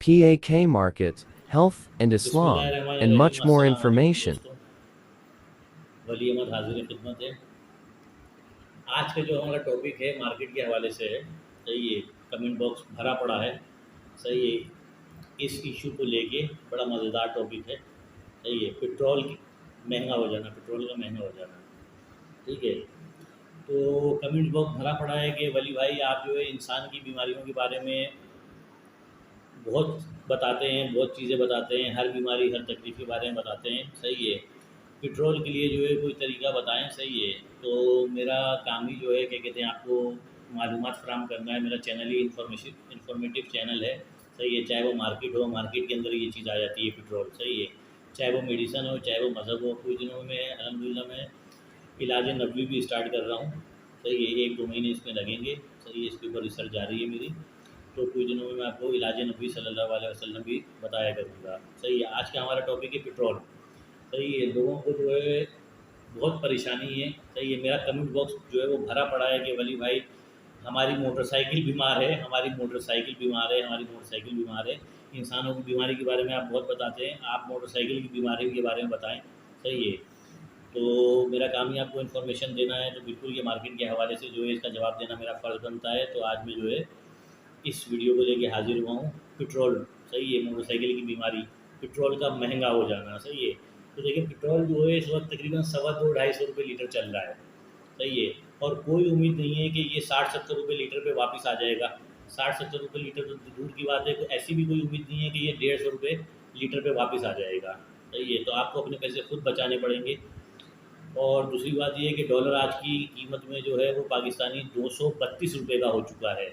PAK markets, health and Islam, and much बिस्मिल्लाहिर्रहमानिर्रहीम। more अस्सलाम वालेकुम information. दोस्तों, वली अहमद हाजिर खिदमत है। आज का जो हमारा टॉपिक है मार्केट के हवाले से है। सही है, कमेंट बॉक्स भरा पड़ा है। सही है, इस इशू को लेके बड़ा मज़ेदार टॉपिक है। सही है, पेट्रोल महंगा हो जाना, पेट्रोल का महंगा हो जाना। ठीक है, तो कमेंट बॉक्स भरा पड़ा है कि वली भाई आप जो है इंसान की बीमारियों के बारे में बहुत बताते हैं, बहुत चीज़ें बताते हैं, हर बीमारी हर तकलीफ़ के बारे में बताते हैं। सही है, पेट्रोल के लिए जो है कोई तरीका बताएं। सही है, तो मेरा काम ही जो है क्या कहते हैं आपको मालूमात फ़राहम करना है। मेरा चैनल ही इंफॉर्मेटिव चैनल है। सही है, चाहे वो मार्केट हो, मार्केट के अंदर ये चीज़ आ जाती है पेट्रोल। सही है, चाहे वो मेडिसन हो, चाहे वो मज़हब हो। कुछ दिनों में अल्हम्दुलिल्लाह मैं इलाज नबवी भी स्टार्ट कर रहा हूँ। सही है, 1-2 महीने इसमें लगेंगे। सही है, इसके ऊपर रिसर्च जारी है मेरी। तो कुछ दिनों में मैं आपको इलाज नबी सल्लल्लाहु अलैहि वसल्लम भी बताया करूँगा। सही है, आज का हमारा टॉपिक है पेट्रोल। सही है, लोगों को जो है बहुत परेशानी है। सही है, मेरा कमेंट बॉक्स जो है वो भरा पड़ा है कि वली भाई हमारी मोटरसाइकिल बीमार है, हमारी मोटरसाइकिल बीमार है, हमारी मोटरसाइकिल बीमार है। इंसानों की बीमारी के बारे में आप बहुत बताते हैं, आप मोटरसाइकिल की बीमारी के बारे में बताएं। सही है, तो मेरा काम ही आपको इन्फॉर्मेशन देना है, तो बिल्कुल ये मार्केट के हवाले से जो है इसका जवाब देना मेरा फ़र्ज़ बनता है। तो आज मैं जो है इस वीडियो को लेके हाजिर हुआ हूँ। पेट्रोल, सही है, मोटरसाइकिल की बीमारी, पेट्रोल का महंगा हो जाना। सही है, तो देखिए पेट्रोल जो है इस वक्त तकरीबन 225-250 रुपये लीटर चल रहा है। सही है, और कोई उम्मीद नहीं है कि ये 60-70 रुपये लीटर पे वापस आ जाएगा। 60-70 रुपये लीटर तो दूर की बात है, तो ऐसी भी कोई उम्मीद नहीं है कि ये 150 रुपये लीटर पे वापस आ जाएगा। सही है, तो आपको अपने पैसे खुद बचाने पड़ेंगे। और दूसरी बात ये है कि डॉलर आज की कीमत में जो है वो पाकिस्तानी 232 रुपये का हो चुका है।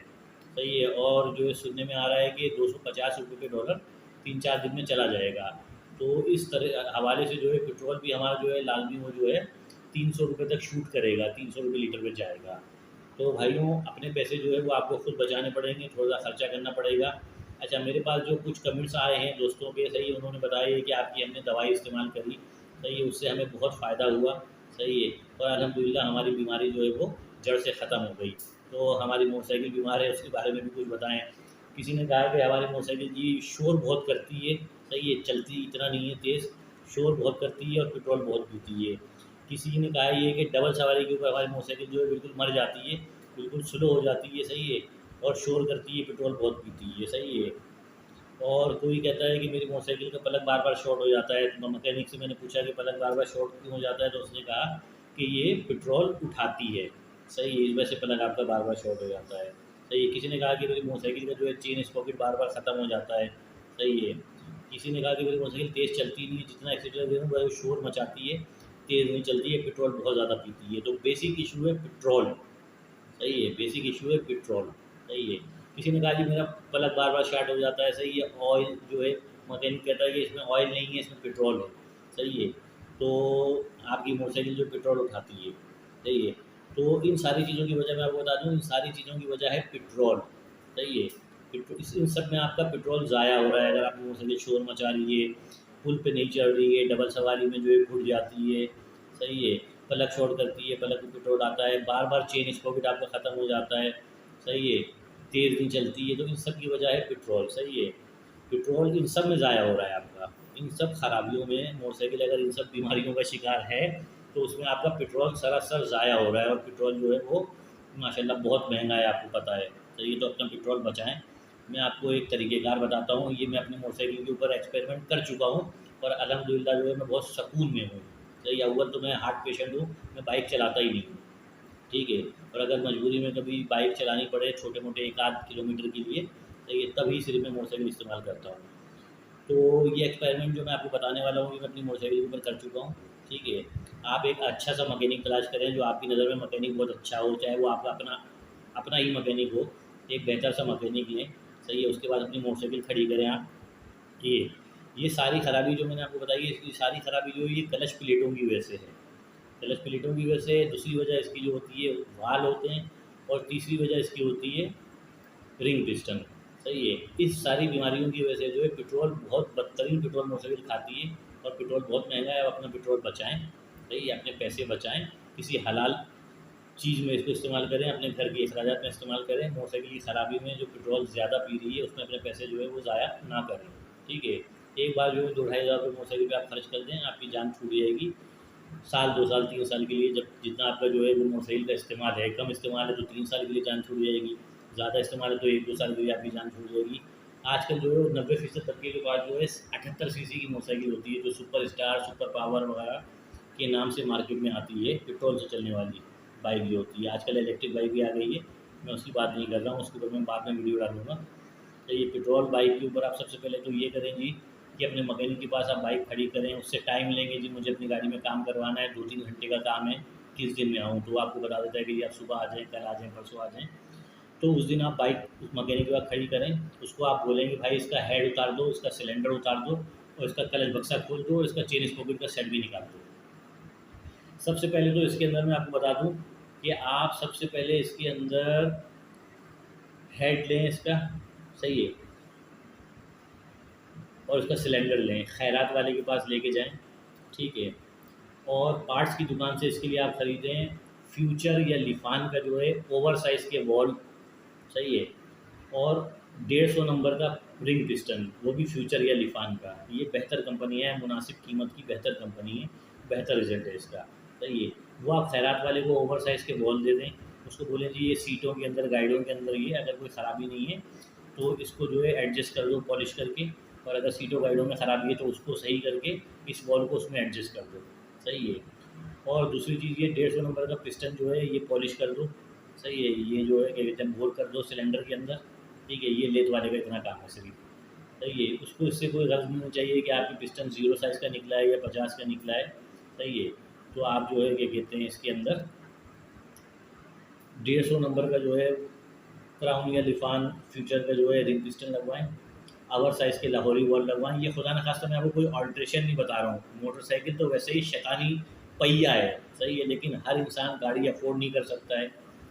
सही है, और जो है सुनने में आ रहा है कि 250 रुपये पे डॉलर 3-4 दिन में चला जाएगा। तो इस तरह हवाले से जो है पेट्रोल भी हमारा जो है लाजमी वो जो है 300 रुपये तक शूट करेगा, 300 रुपये लीटर पे जाएगा। तो भाइयों अपने पैसे जो है वो आपको खुद बचाने पड़ेंगे, थोड़ा सा खर्चा करना पड़ेगा। अच्छा, मेरे पास जो कुछ कमेंट्स आए हैं दोस्तों के, सही है, उन्होंने बताया है कि आपकी हमने दवाई इस्तेमाल करी। सही है, उससे हमें बहुत फ़ायदा हुआ। सही है, और अल्हम्दुलिल्लाह हमारी बीमारी जो है वो जड़ से ख़त्म हो गई। तो हमारी मोटरसाइकिल बीमार है, उसके बारे में भी कुछ बताएं। किसी ने कहा कि हमारी मोटरसाइकिल जी शोर बहुत करती है। सही है, चलती इतना नहीं है तेज़, शोर बहुत करती है और पेट्रोल बहुत पीती है। किसी ने कहा ये कि डबल सवारी के ऊपर हमारी मोटरसाइकिल जो है बिल्कुल मर जाती है, बिल्कुल स्लो हो जाती है। सही है, और शोर करती है, पेट्रोल बहुत पीती है। सही है, और कोई कहता है कि मेरी मोटरसाइकिल का प्लग बार बार शॉर्ट हो जाता है। तो मैकेनिक से मैंने पूछा कि प्लग बार बार शॉर्ट क्यों हो जाता है, तो उसने कहा कि ये पेट्रोल उठाती है। सही है, इस वजह से प्लग आपका बार बार शॉर्ट हो जाता है। सही है, किसी ने कहा कि मेरी मोटरसाइकिल का जो है चेन स्पॉकेट बार बार ख़त्म हो जाता है। सही है, किसी ने कहा कि मेरी मोटरसाइकिल तेज़ चलती नहीं है, जितना एक्सीटर दे दूँ वह शोर मचाती है, तेज़ नहीं चलती है, पेट्रोल बहुत ज़्यादा पीती है। तो बेसिक इशू है पेट्रोल। सही है, बेसिक इशू है पेट्रोल। सही है, किसी ने कहा जी मेरा प्लग बार बार स्टार्ट हो जाता है। सही है, ऑयल जो है मैकेनिक कहता है कि इसमें ऑयल नहीं है, इसमें पेट्रोल है। सही है, तो आपकी मोटरसाइकिल जो पेट्रोल उठाती है। सही है, तो इन सारी चीज़ों की वजह मैं आपको बता दूँ, इन सारी चीज़ों की वजह है पेट्रोल। सही है, पेट्रोल इन सब में आपका पेट्रोल ज़ाया हो रहा है। अगर आपकी मोटरसाइकिल शोर मचा रही है, पुल पे नहीं चढ़ रही है, डबल सवारी में जो है घुट जाती है। सही है, प्लग शॉर्ट करती है, प्लग में पेट्रोल आता है, बार बार चेन स्पॉकेट आपका ख़त्म हो जाता है। सही है, तेज़ नहीं चलती है, तो इन सब की वजह है पेट्रोल। सही है, पेट्रोल इन सब में ज़ाया हो रहा है आपका। इन सब खराबियों में मोटरसाइकिल अगर इन सब बीमारियों का शिकार है, तो उसमें आपका पेट्रोल सरासर ज़ाया हो रहा है। और पेट्रोल जो है वो माशाल्लाह बहुत महंगा है, आपको पता है। सही है, तो अपना पेट्रोल बचाएं। मैं आपको एक तरीक़ेकार बताता हूँ, ये मैं अपनी मोटरसाइकिल के ऊपर एक्सपेरिमेंट कर चुका हूँ और अल्हम्दुलिल्लाह जो है मैं बहुत सुकून में हूँ। सही, अव्वल तो मैं हार्ट पेशेंट हूँ, मैं बाइक चलाता ही नहीं हूँ। ठीक है, और अगर मजबूरी में कभी बाइक चलानी पड़े छोटे मोटे 1-8 किलोमीटर के लिए, तो ये तभी सिर्फ मैं मोटरसाइकिल इस्तेमाल करता हूँ। तो ये एक्सपेरिमेंट जो मैं आपको बताने वाला हूँ, ये मैं अपनी मोटरसाइकिल के ऊपर कर चुका हूँ। ठीक है, आप एक अच्छा सा मकैनिक तलाश करें जो आपकी नज़र में मकैनिक बहुत अच्छा हो, चाहे वो आपका अपना अपना ही मकैनिक हो। एक बेहतर सा मकैनिक लें। सही है, उसके बाद अपनी मोटरसाइकिल खड़ी करें आप। ये सारी खराबी जो मैंने आपको बताई है, इसकी सारी खराबी जो है ये क्लच प्लेटों की वजह से है। क्लच प्लेटों की वजह से, दूसरी वजह इसकी जो होती है वाल होते हैं, और तीसरी वजह इसकी होती है रिंग पिस्टन। सही है, इस सारी बीमारियों की वजह से जो है पेट्रोल बहुत बदतरीन पेट्रोल मोटरसाइकिल खाती है, और पेट्रोल बहुत महंगा है। आप अपना पेट्रोल बचाएं। सही है, अपने पैसे बचाएं, किसी हलाल चीज़ में इसको इस्तेमाल करें, अपने घर के अखराजात में इस्तेमाल करें। मोटरसाइकिल की ख़राबी में जो पेट्रोल ज़्यादा पी रही है उसमें अपने पैसे जो है वो ज़ाया ना करें, ठीक है। एक बार जो है 2-2.5 हज़ार रुपये मोटरसाइकिल पे आप खर्च कर दें, आपकी जान छूट जाएगी। साल 2 साल 3 साल के लिए, जब जितना आपका जो है वो मोटरसाइकिल का इस्तेमाल है, कम इस्तेमाल है तो 3 साल के लिए जान छूट जाएगी, ज़्यादा इस्तेमाल है तो 1-2 साल के लिए आपकी जान छूट जाएगी। आजकल जो है 90% तबके के पास जो है 78 सीसी की मोटरसाइकिल होती है, जो सुपर स्टार, सुपर पावर वगैरह के नाम से मार्केट में आती है, पेट्रोल से चलने वाली बाइक जो होती है। आजकल इलेक्ट्रिक बाइक भी आ गई है, मैं उसकी बात नहीं कर रहा हूँ, उसके ऊपर मैं बाद में वीडियो डालूँगा। तो ये पेट्रोल बाइक के ऊपर आप सबसे पहले तो ये करें जी कि अपने मैकेनिक के पास आप बाइक खड़ी करें, उससे टाइम लेंगे जी, मुझे अपनी गाड़ी में काम करवाना है, 2-3 घंटे का काम है, किस दिन में आऊँ? तो वो आपको बता देता है कि जी आप सुबह आ जाएँ, कल आ जाएँ, परसों आ जाएँ। तो उस दिन आप बाइक उस मैकेनिक के पास खड़ी करें, उसको आप बोलेंगे भाई इसका हेड उतार दो, इसका सिलेंडर उतार दो और इसका क्लच बक्सा खोल दो और इसका चेन स्पॉकेट का सेट भी निकाल दो। सबसे पहले तो इसके अंदर मैं आपको बता दूँ कि आप सबसे पहले इसके अंदर हेड लें इसका, सही है, और उसका सिलेंडर लें, खैरात वाले के पास लेके जाएँ, ठीक है। और पार्ट्स की दुकान से इसके लिए आप ख़रीदें फ्यूचर या लिफान का जो है ओवर साइज़ के बॉल, सही है, और 150 नंबर का रिंग पिस्टन, वो भी फ्यूचर या लिफान का। ये बेहतर कंपनी है, मुनासिब कीमत की बेहतर कंपनी है, बेहतर रिजल्ट है इसका, सही है। वो आप खैरात वाले को ओवर साइज़ के बॉल दे दें, उसको बोलें जी ये सीटों के अंदर, गाइडों के अंदर ये अगर कोई ख़राबी नहीं है तो इसको जो है एडजस्ट कर दो पॉलिश करके, और अगर सीटों गाइडों में ख़राबी है तो उसको सही करके इस बॉल को उसमें एडजस्ट कर दो, सही है। और दूसरी चीज़ ये 150 नंबर का पिस्टन जो है ये पॉलिश कर दो, सही है। ये जो है क्या कहते हैं, बोर कर दो सिलेंडर के अंदर, ठीक है। ये लेथ वाले का इतना काम है सिर्फ, सही है। उसको इससे कोई गर्ज नहीं होनी चाहिए कि आपकी पिस्टन 0 साइज़ का निकला है या 50 का निकला है, सही है। तो आप जो है क्या कहते हैं इसके अंदर 150 नंबर का जो है क्राउन या लिफान फ्यूचर का जो है रिंग पिस्टन लगवाएं, आवर साइज़ के लाहौरी वॉल लगवाएं। ये खुदा न खास्ता मैं आपको कोई ऑल्ट्रेशन नहीं बता रहा हूँ, मोटरसाइकिल तो वैसे ही शैतानी पहिया है, सही है, लेकिन हर इंसान गाड़ी अफोर्ड नहीं कर सकता है,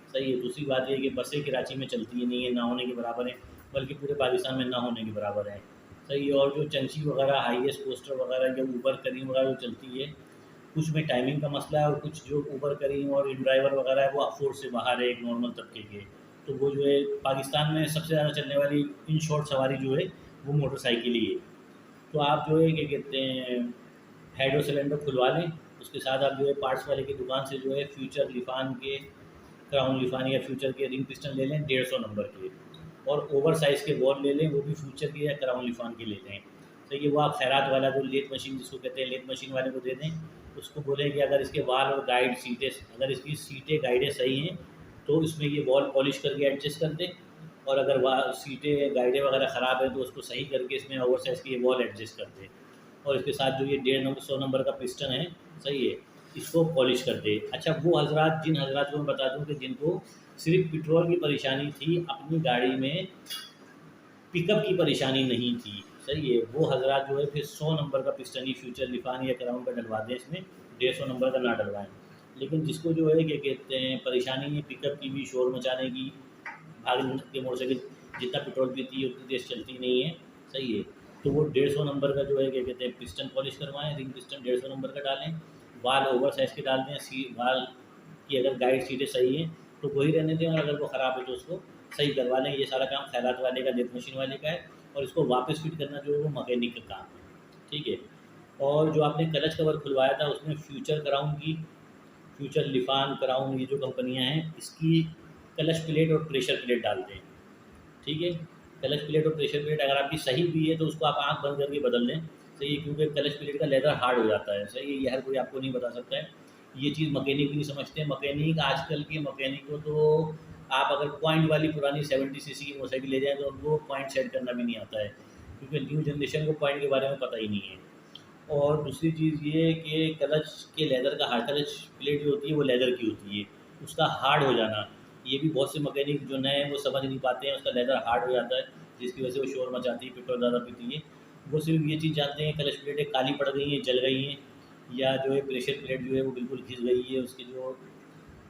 सही है। दूसरी बात ये है कि बसें कराची में चलती ही नहीं है, ना होने के बराबर है, बल्कि पूरे पाकिस्तान में ना होने के बराबर है, सही है। और जो चंची वगैरह, हाईएस्ट कोस्टर वगैरह, या ऊबर करीम वगैरह जो चलती है, कुछ में टाइमिंग का मसला है और कुछ जो ऊबर करीम और इन ड्राइवर वगैरह है वो अफोर्ड से बाहर है एक नॉर्मल तबके के। तो वो जो है पाकिस्तान में सबसे ज़्यादा चलने वाली इन शॉर्ट सवारी जो है वो मोटरसाइकिल ही है। तो आप जो है क्या कहते हैं हेड और सिलेंडर खुलवा लें, उसके साथ आप जो है पार्ट्स वाले की दुकान से जो है फ्यूचर लिफान के, क्राउन लिफान या फ्यूचर के रिंग पिस्टन ले लें 150 नंबर के, और ओवर साइज़ के बॉल ले लें, वो भी फ्यूचर के या क्राउन लिफान के ले लें। तो ये वो आप खैरात वाला जो लेथ मशीन जिसको कहते हैं, लेथ मशीन वाले को दे दें, उसको बोलें कि अगर इसके वाल और गाइड सीटें, अगर इसकी सीटें गाइडें सही हैं तो इसमें ये बॉल पॉलिश करके एडजस्ट कर दें, और अगर वह सीटें गाइडें वगैरह ख़राब है तो उसको सही करके इसमें ओवर साइज़ की ये बॉल एडजस्ट कर दें, और इसके साथ जो ये 150 नंबर का पिस्टन है, सही है, इसको पॉलिश कर दे। अच्छा, वो हजरात, जिन हजरात को मैं बता दूं कि जिनको सिर्फ पेट्रोल की परेशानी थी, अपनी गाड़ी में पिकअप की परेशानी नहीं थी, सही है, वो हजरात जो है फिर 100 नंबर का पिस्टन ही फ्यूचर लिफान या क्राउन का डलवा दें, इसमें 150 नंबर का ना डलवाएं। लेकिन जिसको जो है क्या कहते हैं परेशानी है पिकअप की भी, शोर मचाने की, भाग के मोटरसाइकिल जितना पेट्रोल पीती है उतनी तेज़ चलती नहीं है, सही है, तो वो 150 नंबर का जो है क्या कहते हैं पिस्टन पॉलिश करवाएं, रिंग पिस्टन 150 नंबर का डालें, वाल ओवर साइज़ के डाल दें, सी वाल की अगर गाइड सीटें सही हैं तो वही रहने दें, और अगर वो ख़राब है तो उसको सही करवा लें। ये सारा काम खैरात वाले का, लेथ मशीन वाले का है, और इसको वापस फिट करना जो है वो मैकेनिक का काम है, ठीक है। और जो आपने क्लच कवर खुलवाया था उसमें फ्यूचर क्राउन की, फ्यूचर लिफान क्राउन, ये जो कंपनियां हैं इसकी क्लच प्लेट और प्रेशर प्लेट डालते हैं, ठीक है। क्लच प्लेट और प्रेशर प्लेट अगर आपकी सही भी है तो उसको आप आँख बंद करके बदल दें, सही है, क्योंकि क्लच प्लेट का लेदर हार्ड हो जाता है, सही है। ये हर कोई आपको नहीं बता सकता है, ये चीज़ मैकेनिक भी नहीं समझते। मैकेनिक, आजकल के मैकेनिक को तो आप अगर पॉइंट वाली पुरानी 70 सीसी की मोटरसाइकिल ले जाएँ तो उनको पॉइंट सेट करना भी नहीं आता है, क्योंकि न्यू जनरेशन को पॉइंट के बारे में पता ही नहीं है। और दूसरी चीज़ ये है कि क्लच के लेदर का हार्ड, क्लच प्लेट जो होती है वो लेदर की होती है, उसका हार्ड हो जाना, ये भी बहुत से मैकेनिक जो नए हैं वो समझ नहीं पाते हैं, उसका लेदर हार्ड हो जाता है जिसकी वजह से वो शोर मचाती है, पेट्रोल ज़्यादा पीती है। वो सिर्फ ये चीज़ जानते हैं क्लच प्लेटें काली पड़ गई हैं, जल गई हैं, या जो है प्रेशर प्लेट जो है वो बिल्कुल घिस गई है, उसके जो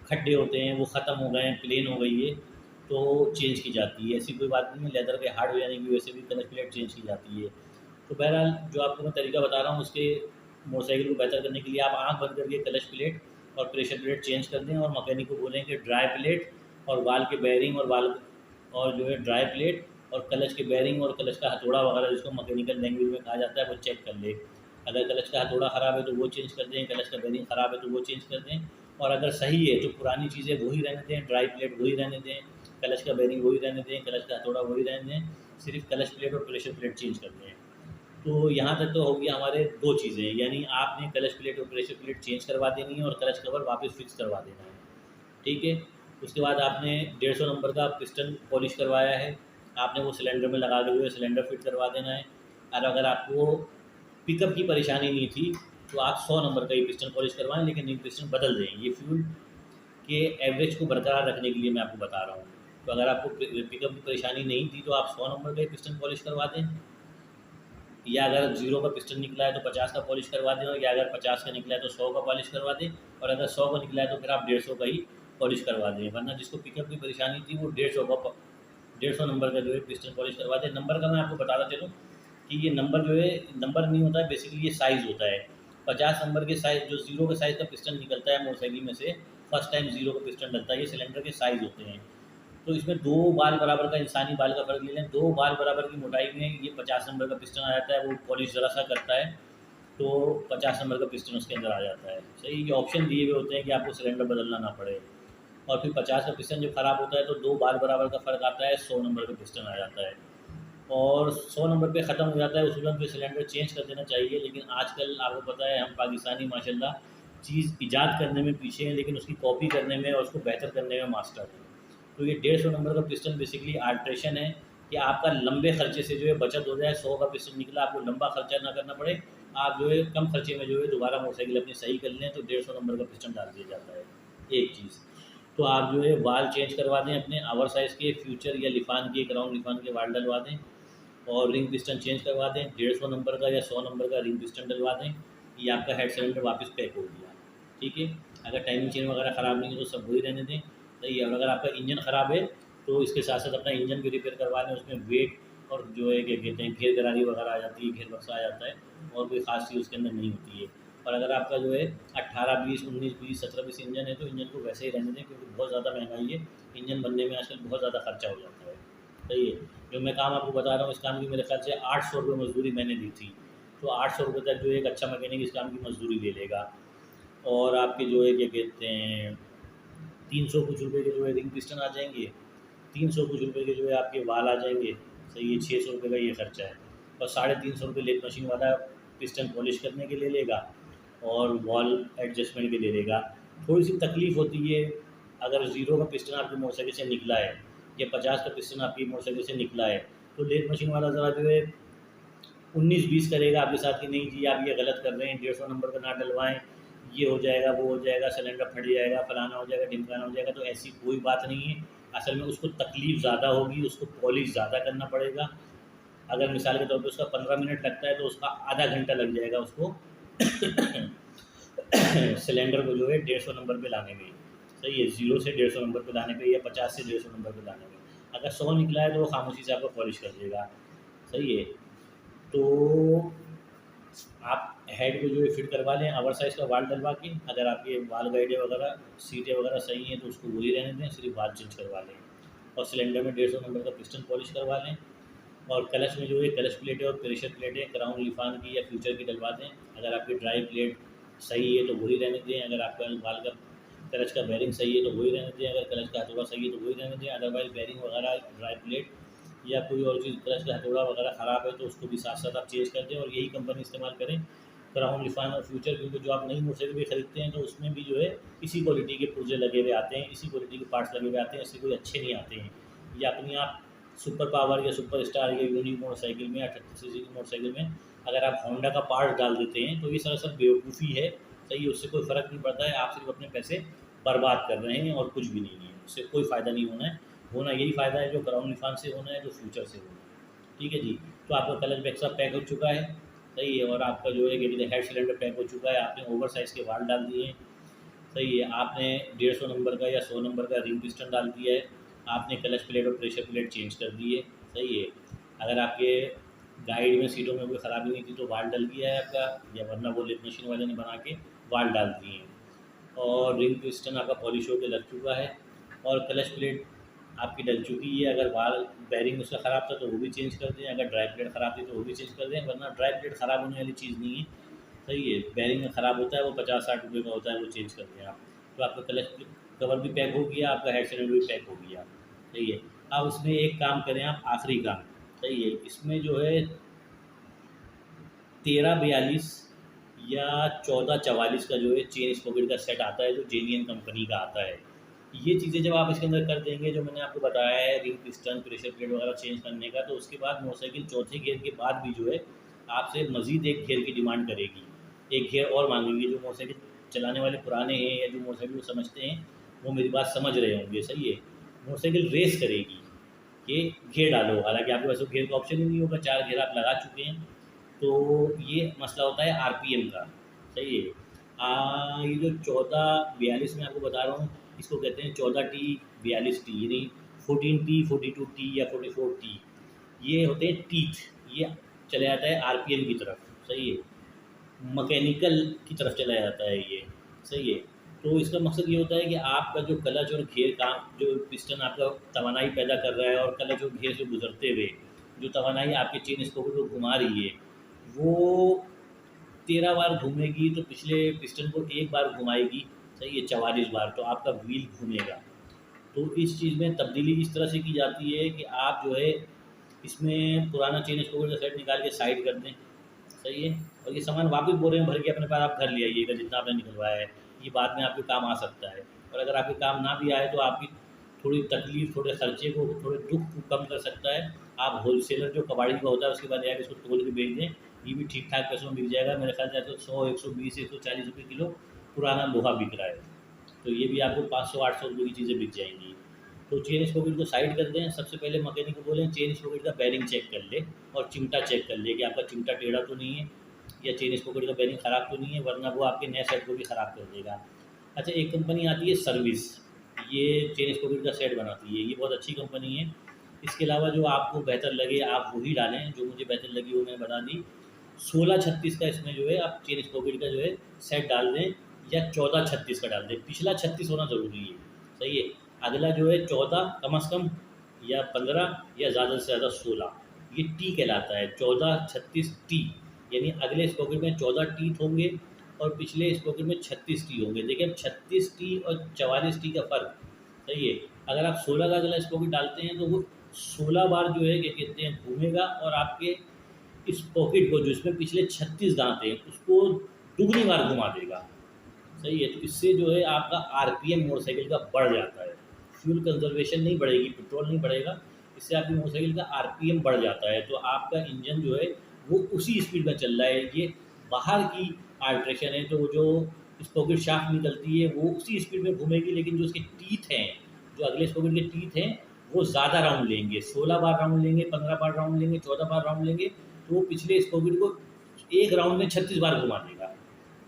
खड्डे होते हैं वो ख़त्म हो गए हैं, प्लेन हो गई है, तो चेंज की जाती है। ऐसी कोई बात नहीं है, लेदर के हार्ड हो जाने की वजह से भी क्लच प्लेट चेंज की जाती है। तो बहरहाल जो आपको मैं तरीका बता रहा हूँ उसके मोटरसाइकिल को बेहतर करने के लिए आप आँख बंद करके क्लच प्लेट और प्रेशर प्लेट चेंज कर दें और मैकेनिक को बोलें कि ड्राई प्लेट और वाल के बेयरिंग और जो है ड्राई प्लेट और क्लच के बेयरिंग और क्लच का हथौड़ा वगैरह जिसको मैकेनिकल लैंग्वेज में कहा जाता है वो चेक कर ले। अगर क्लच का हथौड़ा ख़राब है तो वो चेंज कर दें, क्लच का बेयरिंग ख़राब है तो वो चेंज कर दें। और अगर सही है तो पुरानी चीज़ें वही रहने दें, ड्राई प्लेट वही रहने दें, क्लच का बेयरिंग वही रहने दें, क्लच का हथौड़ा वही रहने दें, सिर्फ क्लच प्लेट और प्रेशर प्लेट चेंज कर दें। तो यहाँ तक तो हो गया हमारे 2 चीज़ें, यानी आपने क्लच प्लेट और प्रेशर प्लेट चेंज करवा देनी है और क्लच कवर वापस फिक्स करवा देना है, ठीक है। उसके बाद आपने 150 नंबर का पिस्टन पॉलिश करवाया है, आपने वो सिलेंडर में लगा के हुए सिलेंडर फिट करवा देना है। और अगर आपको पिकअप की परेशानी नहीं थी तो आप 100 नंबर का ही पिस्टन पॉलिश करवाएं, लेकिन रिंग पिस्टन बदल दें। ये फ्यूल के एवरेज को बरकरार रखने के लिए मैं आपको बता रहा हूँ। तो अगर आपको पिकअप की परेशानी नहीं थी तो आप 100 नंबर का ही पिस्टन पॉलिश करवा दें, या अगर 0 का पिस्टन निकला है तो 50 का पॉलिश करवा दें, और या अगर 50 का निकला है तो 100 का पॉलिश करवा दें, और अगर 100 का निकला है तो फिर आप 150 का ही पॉलिश करवा दें। वरना जिसको पिकअप की परेशानी थी वो 150 नंबर का जो है पिस्टन पॉलिश करवा दें। नंबर का मैं आपको बताता चलूँ कि ये नंबर जो है नंबर नहीं होता है, बेसिकली ये साइज़ होता है। 50 नंबर के साइज़ जो 0 के साइज़ का पिस्टन निकलता है मोटरसाइकिल में से, फर्स्ट टाइम 0 का पिस्टन डलता है, ये सिलेंडर के साइज़ होते हैं। तो इसमें 2 बाल बराबर का इंसानी बाल का फ़र्क ले लें, 2 बाल बराबर की मोटाई में ये 50 नंबर का पिस्टन आ जाता है। वो पॉलिश ज़रा सा करता है तो 50 नंबर का पिस्टन उसके अंदर आ जाता है। सही, ये ऑप्शन दिए हुए होते हैं कि आपको सिलेंडर बदलना ना पड़े। और फिर 50 का पिस्टन जब ख़राब होता है तो 2 बाल बराबर का फ़र्क आता है, 100 नंबर का पिस्टन आ जाता है। और 100 नंबर पे ख़त्म हो जाता है, उस वक्त पे सिलेंडर चेंज कर देना चाहिए। लेकिन आजकल आपको पता है हम पाकिस्तानी माशाल्लाह चीज़ ईजाद करने में पीछे हैं, लेकिन उसकी कॉपी करने में और उसको बेहतर करने में मास्टर हैं। तो ये 150 नंबर का पिस्टन बेसिकली अल्ट्रेशन है कि आपका लंबे खर्चे से जो है बचत हो जाए। 100 का पिस्टन निकला, आपको लंबा खर्चा ना करना पड़े, आप जो है कम खर्चे में जो है दोबारा मोटरसाइकिल अपनी सही कर लें, तो 150 नंबर का पिस्टन डाल दिया जाता है। एक चीज़ तो आप जो है वाल चेंज करवा दें अपने आवर साइज़ के, फ्यूचर या लिफान के, क्राउन लिफान के वाल डलवा दें, और रिंग पिस्टन चेंज करवा दें। 150 नंबर का या 100 नंबर का रिंग पिस्टन डलवा दें। ये आपका हेड सिलेंडर वापस पैक हो गया, ठीक है। अगर टाइमिंग चेन वगैरह ख़राब नहीं है तो सब वही रहने दें, सही है। और अगर आपका इंजन ख़राब है तो इसके साथ साथ अपना इंजन भी रिपेयर करवा लें। उसमें वेट और जो है क्या कहते हैं घेर गरारी वगैरह आ जाती है, घेर बक्सा आ जाता है, और कोई ख़ास चीज़ उसके अंदर नहीं होती है। और अगर आपका जो है 18, 20, 19, 20, 17, 20 इंजन है तो इंजन को वैसे ही रहने दें, क्योंकि बहुत ज़्यादा महंगाई है। इंजन बनने में आजकल बहुत ज़्यादा खर्चा हो जाता है, सही है। जो मैं काम आपको बता रहा हूँ इस काम की मेरे ख्याल से 800 रुपये मज़दूरी मैंने दी थी। तो 800 रुपये तक जो है एक अच्छा मैकेनिक इस काम की मज़दूरी ले लेगा। और आपके जो है क्या कहते हैं 300 कुछ रुपये के जो है रिंग पिस्टन आ जाएंगे, 300 कुछ रुपये के जो है आपके वाल आ जाएंगे, सही है। 600 रुपये का ये खर्चा है। और 350 रुपये लेथ मशीन वाला पिस्टन पॉलिश करने के लिए लेगा और वॉल एडजस्टमेंट के लिए लेगा। थोड़ी सी तकलीफ़ होती है अगर 0 का पिस्टन आपकी मोटरसाइकिल से निकला है या 50 का पिस्टन आपकी मोटरसाइकिल से निकला है, तो लेथ मशीन वाला ज़रा जो है 19-20 करेगा आपके साथ कि नहीं जी आप ये गलत कर रहे हैं, 150 नंबर का ना डलवाएं, ये हो जाएगा, वो हो जाएगा, सिलेंडर फट जाएगा, फलाना हो जाएगा, ढिमकाना हो जाएगा। तो ऐसी कोई बात नहीं है। असल में उसको तकलीफ़ ज़्यादा होगी, उसको पॉलिश ज़्यादा करना पड़ेगा। अगर मिसाल के तौर पे उसका 15 मिनट लगता है तो उसका आधा घंटा लग जाएगा उसको सिलेंडर को जो है 150 नंबर पे लाने में, सही है। 0 से 150 नंबर पे लाने पे या 50 से 150 नंबर पे लाने में। अगर 100 निकला है तो वो खामोशी से आपको पॉलिश कर देगा, सही है। तो आप हेड को जो है फिट करवा लें आवर साइज़ का वाल डलवा के। अगर आपके वाल गाइडें वगैरह सीटें वगैरह सही हैं तो उसको वही रहने दें, सिर्फ वाल चेंज करवा लें। और सिलेंडर में 150 नंबर का पिस्टन पॉलिश करवा लें। और क्लच में जो है क्लच प्लेटें और प्रेशर प्लेटें क्राउन लिफान की या फ्यूचर की डलवा दें। अगर आपकी ड्राई प्लेट सही है तो वही रहने दें, अगर आपका वाल का क्लच का बेरिंग सही है तो वही रहने दें, अगर क्लच का हथौड़ा सही है तो वही रहने दें। अदरवाइज़ बेरिंग वगैरह ड्राई प्लेट या कोई और चीज़ क्लच का हथौड़ा वगैरह ख़राब है तो उसको भी साथ साथ आप चेंज कर दें, और यही कंपनी इस्तेमाल करें, क्राउन लिफान और फ्यूचर। क्योंकि जो आप नई मोटरसाइकिल भी खरीदते हैं तो उसमें भी जो है इसी क्वालिटी के पुर्जे लगे हुए आते हैं, इसी क्वालिटी के पार्ट्स लगे हुए आते हैं, इससे कोई अच्छे नहीं आते हैं। या अपनी आप सुपर पावर या सुपर स्टार या यूनिक मोटरसाइकिल में 38 सीसी की मोटरसाइकिल में अगर आप होंडा का पार्ट डाल देते हैं तो ये सरासर बेवकूफ़ी है, सही है। उससे कोई फ़र्क नहीं पड़ता है, आप सिर्फ अपने पैसे बर्बाद कर रहे हैं और कुछ भी नहीं है। उससे कोई फ़ायदा नहीं होना है। होना यही फ़ायदा है जो क्राउन लिफान से होना है, जो फ्यूचर से होना है, ठीक है जी। तो आपका क्लच बैक सब पैक हो चुका है, सही है। और आपका जो है कि हेड सिलेंडर पैक हो चुका है, आपने ओवर साइज़ के वाल डाल दिए हैं, सही है। आपने 150 नंबर का या 100 नंबर का रिंग पिस्टन डाल दिया है, आपने क्लच प्लेट और प्रेशर प्लेट चेंज कर दी है, सही है। अगर आपके गाइड में सीटों में कोई ख़राबी नहीं थी तो वाल डल गया है आपका, या वरना वो लेथ मशीन वाले ने बना के वाल डाल दिए हैं। और रिंग पिस्टन आपका पॉलिश होकर लग चुका है और क्लच प्लेट आपकी डल चुकी है। अगर बाल बैरिंग उसका ख़राब था तो वो भी चेंज कर दें, अगर ड्राई प्लेट ख़राब थी तो वो भी चेंज कर दें, वरना ड्राई प्लेट ख़राब होने वाली चीज़ नहीं है। सही है, बैरिंग में ख़राब होता है वो 50-60 रुपये का होता है, वो चेंज कर दें आप। तो आपका क्लच कवर भी पैक हो गया, आपका हेड सिलेंडर भी पैक हो गया। सही है। अब उसमें एक काम करें आप, आखिरी काम। सही है, इसमें जो है 1342 या 1444 का जो है चेन स्पॉकेट का सेट आता है, जो जेनियन कंपनी का आता है। ये चीज़ें जब आप इसके अंदर कर देंगे, जो मैंने आपको बताया है रिंग पिस्टन प्रेशर प्लेट वगैरह चेंज करने का, तो उसके बाद मोटरसाइकिल चौथे गियर के बाद भी जो है आपसे मज़ीद एक गियर की डिमांड करेगी, एक गियर और मांगेगी। जो मोटरसाइकिल चलाने वाले पुराने हैं या जो मोटरसाइकिल को समझते हैं वो मेरी बात समझ रहे होंगे। सही है, मोटरसाइकिल रेस करेगी कि गियर डालो, हालांकि आपके पास तो गियर का ऑप्शन ही नहीं होगा, 4 गियर आप लगा चुके हैं। तो ये मसला होता है आरपीएम का। सही है। ये जो 1442 मैं आपको बता रहा हूँ, इसको कहते हैं 14T 42T, यानी 14T 42T या 44T। ये होते हैं टीथ। ये चले जाता है आरपीएम की तरफ। सही है, मैकेनिकल की तरफ चला जाता है ये। सही है। तो इसका मकसद ये होता है कि आपका जो क्लच और गियर काम, जो पिस्टन आपका तवानाई पैदा कर रहा है और क्लच और गियर से गुजरते हुए जो तवानाई आपके चेन स्पॉकेट को घुमा रही है, वो 13 बार घूमेगी तो पिछले पिस्टन को एक बार घुमाएगी। सही है, 44 बार तो आपका व्हील घूमेगा। तो इस चीज़ में तब्दीली इस तरह से की जाती है कि आप जो है इसमें पुराना चेन स्पॉकेट का सेट निकाल के साइड कर दें। सही है। और ये सामान वापस बोरे में भर के अपने पास आप घर ले आइएगा, जितना आपने निकलवाया है। ये बाद में आपके काम आ सकता है, और अगर आपके काम ना भी आए तो आपकी थोड़ी तकलीफ, थोड़े खर्चे को, थोड़े दुख को कम कर सकता है। आप होलसेलर जो कबाड़ी का होता है उसके बाद जाकर इसको तोल के बेच दें, ये भी ठीक ठाक पैसों में बिक जाएगा। मेरे ख्याल से तो 100, 120, 140 रुपये किलो पुराना लोहा बिक रहा है। तो ये भी आपको 500, 800 रुपये की चीज़ें बिक जाएंगी। तो चेन स्पॉकेट को साइड कर दें। सबसे पहले मैकेनिक को बोलें चेन स्पॉकेट का बैरिंग चेक कर ले और चिमटा चेक कर ले कि आपका चिमटा टेढ़ा तो नहीं है या चेन स्पॉकेट का बैरिंग ख़राब तो नहीं है, वरना वो आपके नए सेट को भी ख़राब कर देगा। अच्छा, एक कंपनी आती है सर्विस, ये चेन स्पॉकेट का सेट बनाती है, ये बहुत अच्छी कंपनी है। इसके अलावा जो आपको बेहतर लगे आप वही डालें, जो मुझे बेहतर लगी वो मैंने बता दी। 1636 का इसमें जो है आप चेन स्पॉकेट का जो है सेट डाल दें, या 1436 का डाल दें। पिछला 36 होना ज़रूरी है। सही है। अगला जो है 14 कम से कम, या 15, या ज़्यादा से ज़्यादा 16, ये टी कहलाता है। 1436T, यानी अगले स्पॉकेट में 14 टीथ होंगे और पिछले स्पॉकेट में 36T होंगे। देखिए, अब 36T और 44T का फ़र्क। सही है। अगर आप 16 का अगला स्पॉकेट डालते हैं तो वो 16 बार जो है क्या कहते हैं घूमेगा, और आपके इस पॉकेट को, जो इसमें पिछले 36 दांत हैं, उसको दुगनी बार घुमा देगा। सही है। तो इससे जो है आपका आरपीएम मोटरसाइकिल का बढ़ जाता है। फ्यूल कंजर्वेशन नहीं बढ़ेगी, पेट्रोल नहीं बढ़ेगा, इससे आपकी मोटरसाइकिल का आरपीएम बढ़ जाता है। तो आपका इंजन जो है वो उसी स्पीड में चल रहा है। ये बाहर की अल्ट्रेशन है, तो जो स्पॉकेट शाफ्ट निकलती है वो उसी स्पीड में घूमेगी, लेकिन जो उसके टीथ हैं, जो अगले स्पॉकेट के टीथ हैं, वो ज़्यादा राउंड लेंगे। 16 बार राउंड लेंगे, 15 बार राउंड लेंगे, 14 बार राउंड लेंगे, तो वो पिछले स्पॉकेट को एक राउंड में 36 बार घुमा देगा।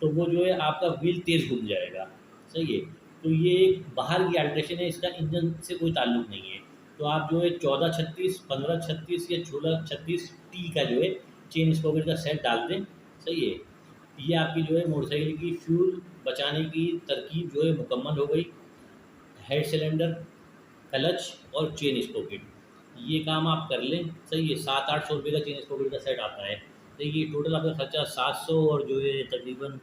तो वो जो है आपका व्हील तेज़ घूम जाएगा। सही है। तो ये एक बाहर की अल्ट्रेशन है, इसका इंजन से कोई ताल्लुक नहीं है। तो आप जो है 1436, 1536 या 1636T का जो है चेन स्पॉकेट का सेट डाल दें। सही है। ये आपकी जो है मोटरसाइकिल की फ्यूल बचाने की तरकीब जो है मुकम्मल हो गई। हेड सिलेंडर, क्लच और चेन स्पॉकेट, ये काम आप कर लें। सही है। 700-800 रुपये का चेन स्पॉकेट का सेट आता है। तो ये टोटल आपका खर्चा 700, और जो है तकरीबन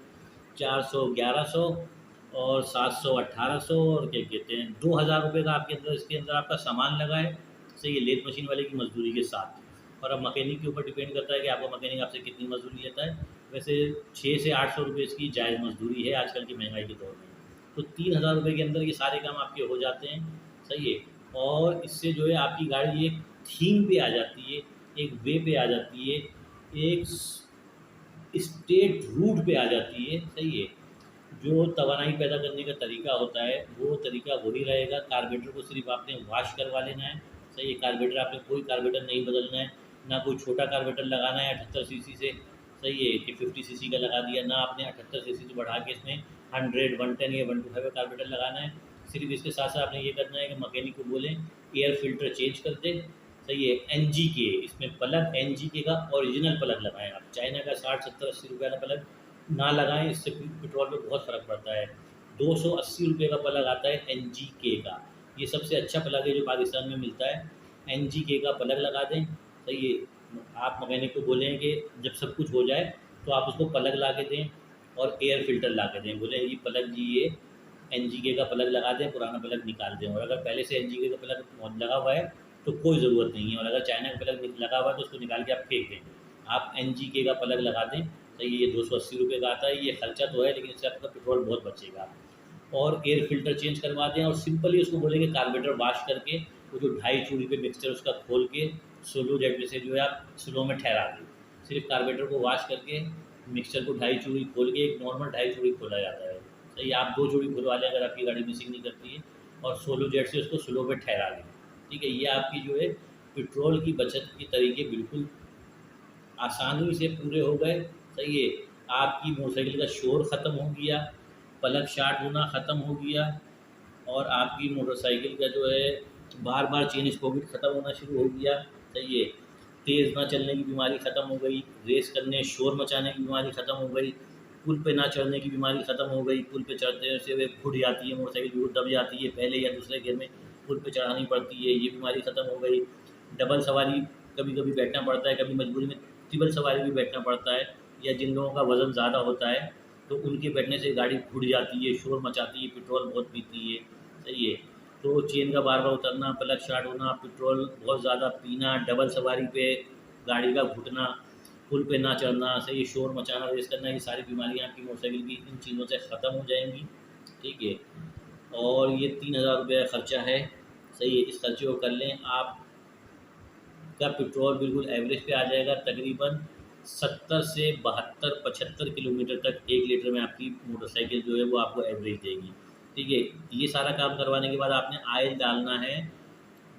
400 1100, और 700 1800, और क्या कहते हैं 2000 रुपये का आपके अंदर, इसके अंदर आपका सामान लगा है। सही है, लेथ मशीन वाले की मजदूरी के साथ। और अब मैकेनिक के ऊपर डिपेंड करता है कि आपका मैकेनिक आपसे कितनी मजदूरी लेता है। वैसे 600 से 800 रुपये इसकी जायज़ मजदूरी है आजकल की महंगाई के दौर में। तो 3000 रुपये के अंदर ये सारे काम आपके हो जाते हैं। सही है। और इससे जो है आपकी गाड़ी एक थीम पे आ जाती है, एक वे पे आ जाती है, एक स्टेट रूट पे आ जाती है। सही है। जो तवानाई पैदा करने का तरीका होता है वो तरीका वही रहेगा। कार्बोरेटर को सिर्फ आपने वॉश करवा लेना है। सही है। कार्बोरेटर आपने कोई कार्बोरेटर नहीं बदलना है, ना कोई छोटा कार्बोरेटर लगाना है 78 सीसी से। सही है, कि 50 सीसी का लगा दिया, ना आपने 78 सीसी से बढ़ा के इसमें 100, 110 या 125 का कार्बोरेटर लगाना है। सिर्फ इसके साथ साथ आपने ये करना है कि मैकेनिक को बोलें एयर फिल्टर चेंज कर दे। सही है। एनजीके, इसमें प्लग एनजीके का ओरिजिनल प्लग लगाएं आप, चाइना का 60, 70, 80 रुपये का प्लग ना लगाएं, इससे पेट्रोल पे बहुत फ़र्क पड़ता है। ₹280 का प्लग आता है NGK का। ये सबसे अच्छा प्लग है जो पाकिस्तान में मिलता है। NGK का प्लग लगा दें, सही है। आप मैकेनिक को बोलें कि जब सब कुछ हो जाए तो आप उसको प्लग ला के दें और एयर फ़िल्टर ला के दें। बोलें ये प्लग जी ये NGK का प्लग लगा दें, पुराना प्लग निकाल दें। और अगर पहले से NGK का प्लग लगा हुआ है तो कोई ज़रूरत नहीं है, और अगर चाइना का प्लग लगा हुआ है तो उसको निकाल के आप फेंक दें। आप NGK का प्लग लगा दें, तो ये ₹280 का आता है। ये खर्चा तो है, लेकिन इससे आपका पेट्रोल बहुत बचेगा। और एयर फ़िल्टर चेंज करवा दें, और सिंपली उसको बोलेंगे कार्बोरेटर वॉश करके वो जो 2.5 चूड़ी पे मिक्सचर उसका खोल के स्लो जेट में से जो है आप स्लो में ठहरा दें। सिर्फ कार्बोरेटर को वॉश करके मिक्सचर को 2.5 चूड़ी खोल के एक नॉर्मल 2.5 चूड़ी खोला जाता है। सही, आप 2 चूड़ी खुलवा लें अगर आपकी गाड़ी मिसिंग नहीं करती है, और सोलो जेट से उसको स्लो पे ठहरा लें। ठीक है, ये आपकी जो है पेट्रोल की बचत के तरीके बिल्कुल आसानी से पूरे हो गए। सही है, आपकी मोटरसाइकिल का शोर ख़त्म हो गया, प्लग शॉर्ट होना ख़त्म हो गया, और आपकी मोटरसाइकिल का जो है बार बार चेन स्पॉकेट ख़त्म होना शुरू हो गया। सही है, तेज़ ना चलने की बीमारी ख़त्म हो गई, रेस करने शोर मचाने की बीमारी ख़त्म हो गई, पुल पे ना चढ़ने की बीमारी ख़त्म हो गई। पुल पे चढ़ते से वे घुट जाती है मोटरसाइकिल, बिल्कुल दब जाती है, पहले या दूसरे गियर में पुल पे चढ़ानी पड़ती है, ये बीमारी ख़त्म हो गई। डबल सवारी कभी कभी बैठना पड़ता है, कभी मजबूरी में ट्रिपल सवारी भी बैठना पड़ता है, या जिन लोगों का वज़न ज़्यादा होता है तो उनके बैठने से गाड़ी घुट जाती है, शोर मचाती है, पेट्रोल बहुत पीती है। सही है, तो चेन का बार बार उतरना, प्लग शॉर्ट होना, पेट्रोल बहुत ज़्यादा पीना, डबल सवारी पे गाड़ी का घुटना, पुल पे ना चढ़ना, सही है, शोर मचाना, रेस करना, ये सारी बीमारियाँ आपकी मोटरसाइकिल की इन चीज़ों से ख़त्म हो जाएंगी। ठीक है, और ये 3000 रुपये का खर्चा है। सही है, इस खर्चे को कर लें, आप का पेट्रोल बिल्कुल एवरेज पे आ जाएगा। तकरीबन 70 से 72-75 किलोमीटर तक 1 लीटर में आपकी मोटरसाइकिल जो है वो आपको एवरेज देगी। ठीक है, ये सारा काम करवाने के बाद आपने ऑयल डालना है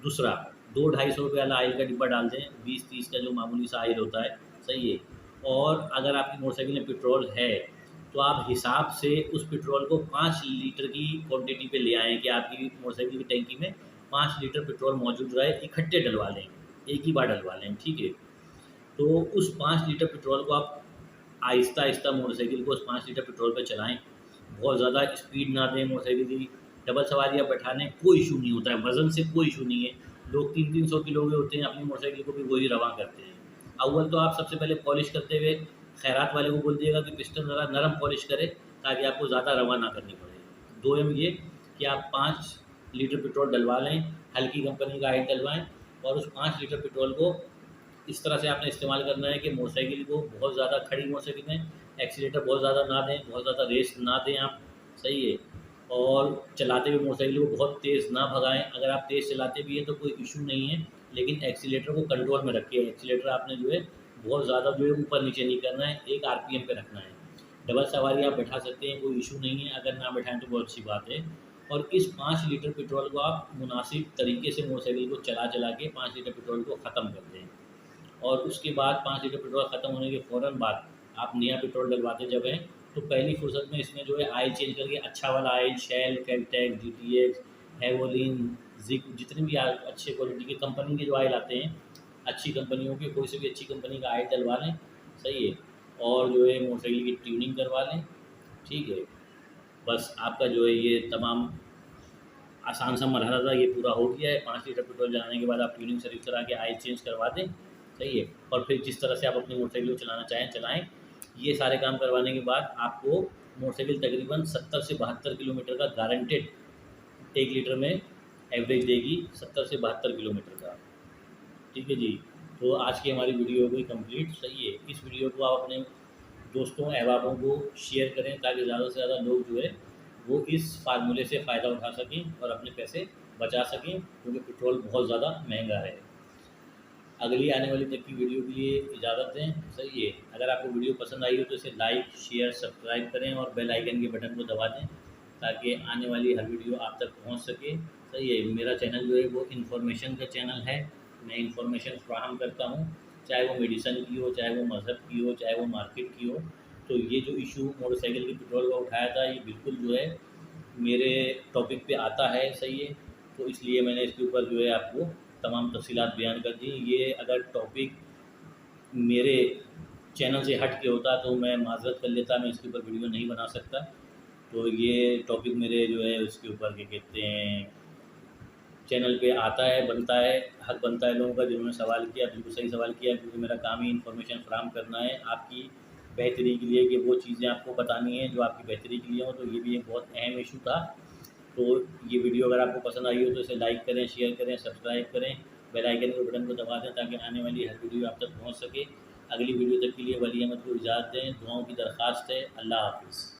दूसरा, 200-250 वाला ऑयल का डिब्बा डाल दें, 20-30 का जो मामूली सा ऑयल होता है। सही है, और अगर आपकी मोटरसाइकिल में पेट्रोल है तो आप हिसाब से उस पेट्रोल को 5 लीटर की क्वांटिटी पे ले आएँ कि आपकी मोटरसाइकिल की टैंकी में 5 लीटर पेट्रोल मौजूद रहे, इकट्ठे डलवा लें, एक ही बार डलवा लें। ठीक है, तो उस 5 लीटर पेट्रोल को आप आहिस्ता-आहिस्ता मोटरसाइकिल को उस 5 लीटर पेट्रोल पे चलाएँ। बहुत ज़्यादा स्पीड ना दें मोटरसाइकिल की। डबल सवारी आप बैठाने कोई इश्यू नहीं होता है, वज़न से कोई इश्यू नहीं है। लोग 300-300 किलो के होते हैं, अपनी मोटरसाइकिल को भी वही रवां करते हैं। अव्वल तो आप सबसे पहले पॉलिश करते हुए खैरात वाले को बोल दिएगा कि पिस्टन ज़रा नरम पॉलिश करे, ताकि आपको ज़्यादा रवां ना करनी पड़े। 2M ये कि आप 5 लीटर पेट्रोल डलवा लें, हल्की कंपनी का ऑयल डलवाएँ, और उस 5 लीटर पेट्रोल को इस तरह से आपने इस्तेमाल करना है कि मोटरसाइकिल को बहुत ज़्यादा, खड़ी मोटरसाइकिल में एक्सीलेटर बहुत ज़्यादा ना दें, बहुत ज़्यादा रेस ना दें आप। सही है, और चलाते हुए मोटरसाइकिल को बहुत तेज़ ना भगाएं। अगर आप तेज़ चलाते भी हैं तो कोई इशू नहीं है, लेकिन एक्सीलेटर को कंट्रोल में रखिए। एक्सीलेटर आपने जो है बहुत ज़्यादा जो है ऊपर नीचे नहीं करना है, 1 आरपीएम पे रखना है। डबल सवारी आप बैठा सकते हैं, कोई इशू नहीं है, अगर ना बैठाएं तो बहुत अच्छी बात है। और इस 5 लीटर पेट्रोल को आप मुनासिब तरीके से मोटरसाइकिल को चला चला के 5 लीटर पेट्रोल को ख़त्म कर दें। और उसके बाद 5 लीटर पेट्रोल ख़त्म होने के फ़ौरन बाद आप नया पेट्रोल डलवाते जब हैं, तो पहली फुर्सत में इसमें जो है ऑयल चेंज करके अच्छा वाला oil, Shell, Caltex, GTX, Havoline, Zic, जितने भी अच्छे क्वालिटी के कंपनी के जो ऑयल आते हैं, अच्छी कंपनियों के कोई से भी अच्छी कंपनी का ऑयल डलवा लें। सही है, और जो है मोटरसाइकिल की ट्यूनिंग करवा लें। ठीक है, बस आपका जो है ये तमाम आसान सा मरहला था, ये पूरा हो गया है। 5 लीटर पेट्रोल जलाने के बाद आप ट्यूनिंग सर्विस करा के ऑयल चेंज करवा दें। सही है, और फिर जिस तरह से आप अपनी मोटरसाइकिल को चलाना चाहें चलाएँ। ये सारे काम करवाने के बाद आपको मोटरसाइकिल तकरीबन 70 से 72 किलोमीटर का गारंटेड 1 लीटर में एवरेज देगी, 70 से 72 किलोमीटर का। ठीक है जी, तो आज की हमारी वीडियो हो गई कंप्लीट। सही है, इस वीडियो को आप अपने दोस्तों अहबाबों को शेयर करें, ताकि ज़्यादा से ज़्यादा लोग जो है वो इस फार्मूले से फ़ायदा उठा सकें और अपने पैसे बचा सकें, क्योंकि पेट्रोल बहुत ज़्यादा महंगा है। अगली आने वाली तक की वीडियो के लिए इजाज़त दें। सही है, अगर आपको वीडियो पसंद आई हो तो इसे लाइक, शेयर, सब्सक्राइब करें और बेल आइकन के बटन को दबा दें, ताकि आने वाली हर वीडियो आप तक पहुंच सके। सही है, मेरा चैनल जो है वो इन्फॉर्मेशन का चैनल है। मैं इन्फॉर्मेशन फ्राहम करता हूँ, चाहे वो मेडिसन की हो, चाहे वो मज़हब की हो, चाहे वो मार्केट की हो। तो ये जो इशू मोटरसाइकिल के पेट्रोल का उठाया था, ये बिल्कुल जो है मेरे टॉपिक पे आता है। सही है, तो इसलिए मैंने इसके ऊपर जो है आपको तमाम तफसीलात बयान कर दी। ये अगर टॉपिक मेरे चैनल से हट के होता तो मैं माज़रत कर लेता, मैं इसके ऊपर वीडियो नहीं बना सकता। तो ये टॉपिक मेरे जो है उसके ऊपर क्या कहते हैं चैनल पे आता है, बनता है, हक बनता है लोगों का। जिन्होंने सवाल किया बिल्कुल सही सवाल किया, क्योंकि मेरा काम ही इन्फॉर्मेशन फराहम करना है आपकी बेहतरी के लिए, कि वो चीज़ें आपको बतानी है जो आपकी बेहतरी के लिए हो। तो ये भी एक बहुत अहम इशू था। तो ये वीडियो अगर आपको पसंद आई हो तो इसे लाइक करें, शेयर करें, सब्सक्राइब करें, बेल आइकन के बटन को दबा दें ताकि आने वाली हर वीडियो आप तक पहुँच सके। अगली वीडियो तक के लिए वली अहमद को इजाज़त दें, दुआओं की दरख्वास्त है। अल्लाह हाफ़िज़।